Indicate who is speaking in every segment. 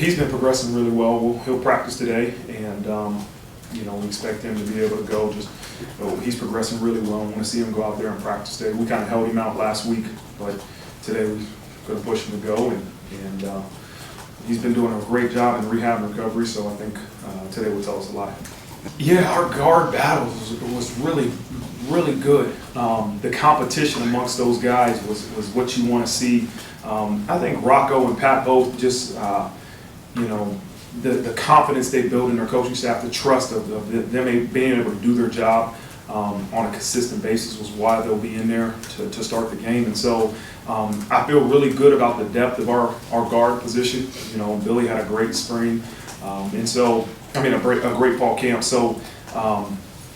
Speaker 1: he's been progressing really well. He'll practice today, and we expect him to be able to go. He's progressing really well. I want to see him go out there and practice today. We kind of held him out last week, but today we're going to push him to go, and he's been doing a great job in rehab and recovery, so I think today will tell us a lot. Yeah, our guard battles was really, really good. The competition amongst those guys was what you want to see. I think Rocco and Pat both just, the confidence they build in their coaching staff, the trust of them being able to do their job on a consistent basis was why they'll be in there to start the game. And so I feel really good about the depth of our guard position. Billy had a great spring, and so a great fall camp. So,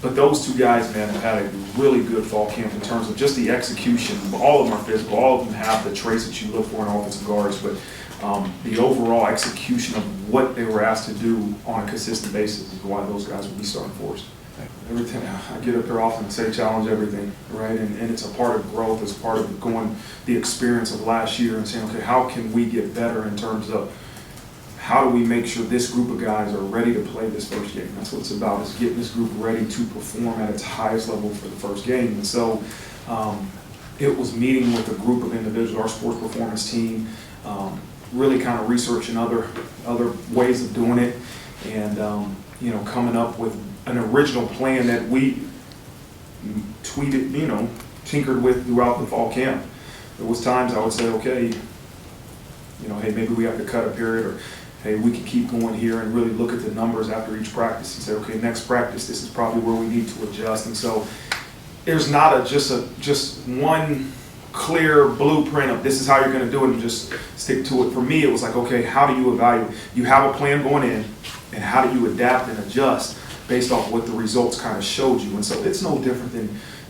Speaker 1: but those two guys, man, have had a really good fall camp in terms of just the execution. All of them are physical. All of them have the traits that you look for in offensive guards, but the overall execution of what they were asked to do on a consistent basis is why those guys will be starting for us. Everything I get up here often and say challenge everything, right? And it's a part of growth. It's part of the experience of last year and saying, okay, how can we get better in terms of how do we make sure this group of guys are ready to play this first game? That's what it's about, is getting this group ready to perform at its highest level for the first game. And so it was meeting with a group of individuals, our sports performance team, really kind of researching other ways of doing it, and coming up with an original plan that we tinkered with throughout the fall camp. There was times I would say, okay, hey, maybe we have to cut a period, or hey, we can keep going here and really look at the numbers after each practice and say, okay, next practice, this is probably where we need to adjust. And so there's not just one clear blueprint of this is how you're going to do it and just stick to it. For me, it was like, okay, how do you evaluate? You have a plan going in, and how do you adapt and adjust based off what the results kind of showed you? And so it's no different than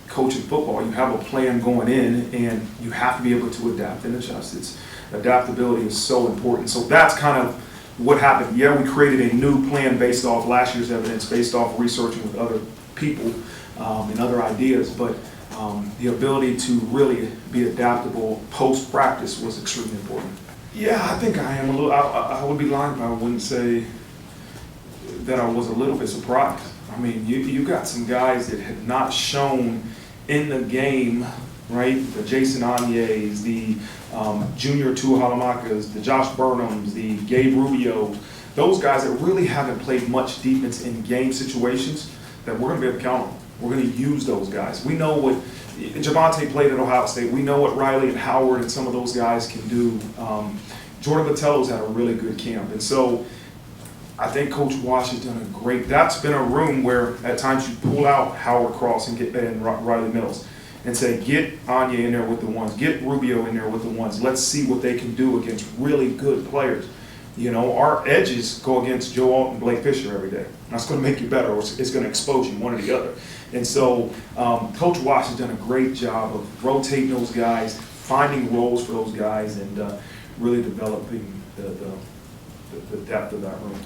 Speaker 1: coaching football. You have a plan going in, and you have to be able to adapt and adjust. Adaptability is so important. So that's kind of what happened. Yeah, we created a new plan based off last year's evidence, based off researching with other people and other ideas, but the ability to really be adaptable post-practice was extremely important. Yeah, I think I am a little, I would be lying if I wouldn't say that I was a little bit surprised. I mean, you got some guys that had not shown in the game, right? The Jason Anyes, the Junior Tuhalamakas, the Josh Burnhams, the Gabe Rubios, those guys that really haven't played much defense in game situations that we're going to be able to count on. We're going to use those guys. We know what Javante played at Ohio State. We know what Riley and Howard and some of those guys can do. Jordan Vitello's had a really good camp. And so I think Coach Wash has done a great, that's been a room where at times you pull out Howard Cross and Riley Mills and say, get Anya in there with the ones, get Rubio in there with the ones. Let's see what they can do against really good players. Our edges go against Joe Alt and Blake Fisher every day. That's going to make you better, or it's going to expose you, one or the other. And so Coach Wash has done a great job of rotating those guys, finding roles for those guys, and really developing the depth of that room.